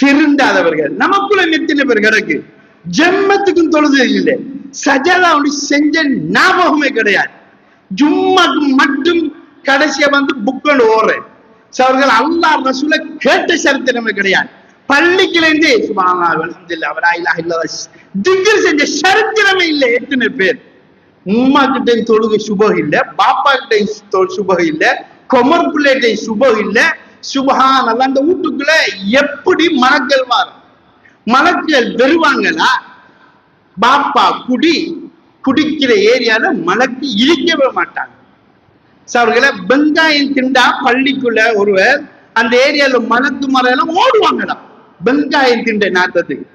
திருந்தாதவர்கள் நமக்குள்ள எத்தனை பேர் கிடக்கு. ஜெம்மத்துக்கும் தொழுது இல்லை, சஜதா செஞ்ச ஞாபகமே கிடையாது. ஜும்மாக்கு மட்டும் கடைசியா வந்து புக்கண்டு ஓடுறேன். அவர்கள் அல்லாஹ் ரசூலை கேட்ட சரித்திரமே கிடையாது. பள்ளிக்கிலேருந்து திக்ர் செஞ்ச சரித்திரமே இல்லை. எத்தனை பேர் உம்மா கிட்ட தொழுகை சுபம் இல்ல, பாப்பா கிட்ட சுபம் இல்ல, கொமர் பிள்ளைகிட்ட சுபம் இல்ல. சுபஹான் அல்லாஹ். அந்த வீட்டுக்குள்ள எப்படி மலக்கள் மாறும்? மலக்கள் வருவாங்களா? பாப்பா குடிக்கிற ஏரியால மலக்கு இழிக்கவே மாட்டாங்க. அவர்களை வெங்காயம் திண்டா பள்ளிக்குள்ள ஒருவர் அந்த ஏரியால மலக்கு மரம் ஓடுவாங்களாம் வெங்காயம் திண்ட நாட்டத்துக்கு.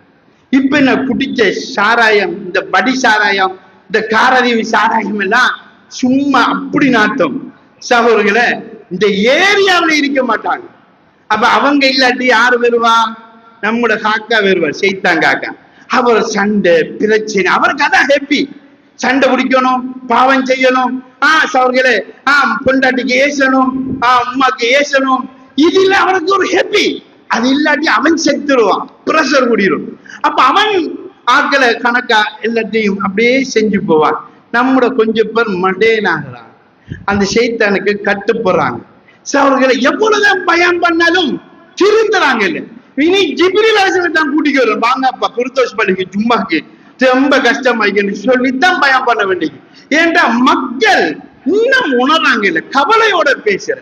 இப்ப என்ன குடிச்ச சாராயம், இந்த படி சாராயம், இந்த காரதீவி சாராயம் எல்லாம் சும்மா அப்படி நாட்டம். சகோதரர்களை இந்த ஏரியாவில் இருக்க மாட்டாங்க. அப்ப அவங்க இல்லாட்டி யாரு வருவா? நம்மோட காக்கா வருவார், செய்தான் காக்கா. அவர் சண்டை பிரச்சனை, அவருக்கு அதான் ஹேப்பி. சண்டை பிடிக்கணும், பாவம் செய்யணும், சவர்களே பொண்டாட்டிக்கு ஏசணும், அம்மாக்கு ஏசணும், இதுல அவனுக்கு ஒரு ஹேப்பி. அது இல்லாட்டி அவன் செத்துருவான், பிரஷர் கூடிரும். அப்ப அவன் ஆக்களை கணக்கா எல்லாத்தையும் அப்படியே செஞ்சு போவான். நம்மளோட கொஞ்சம் பேர் மடேனாகிறான், அந்த ஷைத்தானுக்கு கட்டுப்படுறாங்க. அவர்களை எவ்வளவுதான் பயம் பண்ணாலும் திருந்துறாங்க. இல்ல இனி ஜிப்ரீல் அலைஹிஸ்ஸலாம் தான் கூட்டிட்டு வரும், வாங்கப்பா குருத்தோஷ் பள்ளிக்கு ஜும்மாக்கு ரொம்ப கஷ்டமாயின்னு சொல்லித்தான் பயம் பண்ண வேண்டியது. ஏன்டா மக்கள் இன்னும் உணர்றாங்க இல்ல, கவலையோட பேசுற.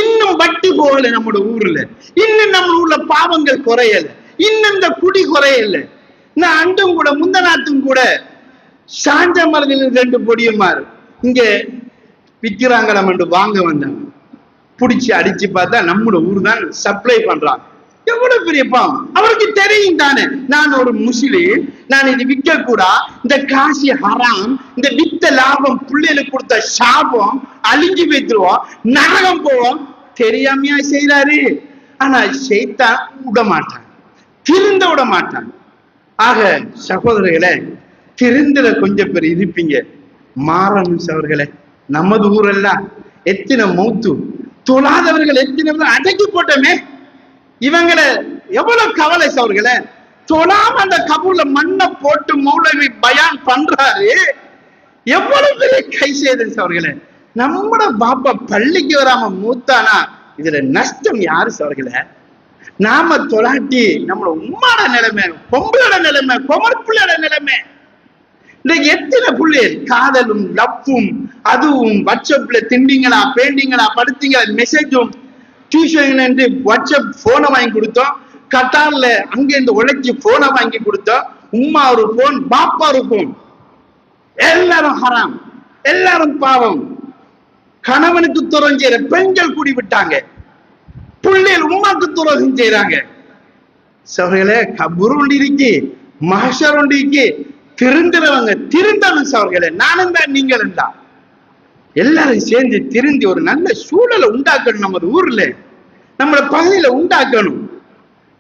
இன்னும் வட்டி போகல நம்மளோட ஊர்ல, இன்னும் நம்ம ஊர்ல பாவங்கள் குறையல, இன்னும் இந்த குடி குறையல. நான் அண்டும் கூட முந்தநாத்தும் கூட சாஞ்ச மரத்தில் 2 பொடியமாறு இங்க விற்கிறாங்க. நம்ம வாங்க வந்தாங்க, பிடிச்சி அடிச்சு பார்த்தா நம்மளோட ஊர் தான் சப்ளை பண்றாங்க. எவ்வளவு பெரிய பாவம் அவருக்கு தெரியும் தானே. நான் ஒரு முஸ்லிம், நான் இது விற்க கூடா, இந்த காசி ஹராம், இந்த வித்த லாபம் பிள்ளைகளுக்கு கொடுத்த சாபம், அழிஞ்சு வைத்துருவோம், நரகம் போவோம். தெரியாமையா செய்யறாரு. ஆனா ஷைத்தான் விட மாட்டான், திருந்த விட மாட்டான். ஆக சகோதரர்களே, திருந்துல கொஞ்சம் பேர் இருப்பீங்க, மாறணும். அவர்களே நமது ஊரெல்லாம் எத்தனை மௌத்து, தொழாதவர்கள் எத்தனை பேர் அடக்கி போட்டோமே. இவங்களை எவ்வளவு கவலை அவர்களே. தொழாம அந்த கபூர்ல மண்ணை போட்டு மௌலவி பயான் பண்றாரு. எவ்வளவு பெரிய கை செய்தல் அவர்களே. நம்மட பாப்பா பள்ளிக்கு வராம மூத்தானா இதுல நஷ்டம் யாரு அவர்களே? நாம தொலாட்டி நம்மளோட உம்மாட நிலைமை, பொம்பளோட நிலைமை, கொமர்ப்புள்ளோட நிலைமை. இன்னைக்கு எத்தனை பிள்ளைகள் காதலும் லவ்வும் அதுவும் வாட்ஸ்அப்ல திண்டிங்களா பேண்டிங்களா படுத்தீங்களா மெசேஜும் டியூஷன் வாட்ஸ்அப் போனை வாங்கி கொடுத்தோம். கட்டார்ல அங்க இந்த உழைச்சி போனை வாங்கி கொடுத்தோம். உம்மா ஒரு போன், பாப்பா ஒரு போன். எல்லாரும் ஹராம், எல்லாரும் பாவம். கணவனுக்கு துரோகம் செய்யற பெண்கள் கூடி விட்டாங்க, பிள்ளைகள் உம்மாக்கு துரோகம் செய்யறாங்க. சவர்களே கபூர் ஒன்று இருக்கு, மஹஷர் ஒன்று இருக்கு. திருந்துறவங்க திருந்தணும் சவர்களே. நானும் தான் நீங்களும் தான் எல்லாரும் சேர்ந்து திருந்தி ஒரு நல்ல சூழலை உண்டாக்கணும். நமது ஊர்ல நம்மள பகுதியில உண்டாக்கணும்.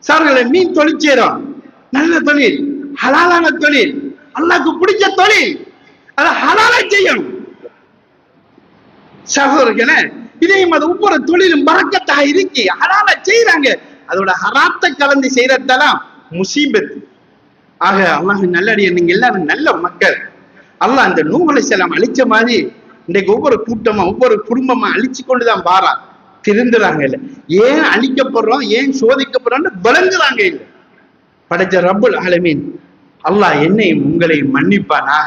சார்களை மீன் தொழிற்சேரும், நல்ல தொழில், ஹலாலான தொழில், அல்லாஹ்க்கு பிடிச்ச தொழில், அதை ஹலாலா செய்யணும். சகோதரர்களே இதையும் அது ஒவ்வொரு தொழிலும் பறக்கத்தா இருக்கு, ஹலாலா செய்யறாங்க. அதோட ஹராத்தை கலந்து செய்யறதெல்லாம் முசீபத். ஆக அல்லாஹ் நல்லடிய நீங்க எல்லாரும் நல்ல மக்கள். அல்லாஹ் அந்த நூஹ் அலைஹிஸ்ஸலாம் அழிச்ச மாதிரி இன்றைக்கு ஒவ்வொரு கூட்டமா ஒவ்வொரு குடும்பமா அழிச்சு கொண்டுதான் பாரா. திருந்துறாங்க இல்ல, ஏன் அழிக்கப்படுறோம், ஏன் சோதிக்கப்படுறோம்னு விளங்குறாங்க இல்ல. படைச்ச ரப்புல் ஆலமீன் அல்லாஹ் என்னையும் உங்களையும் மன்னிப்பானா.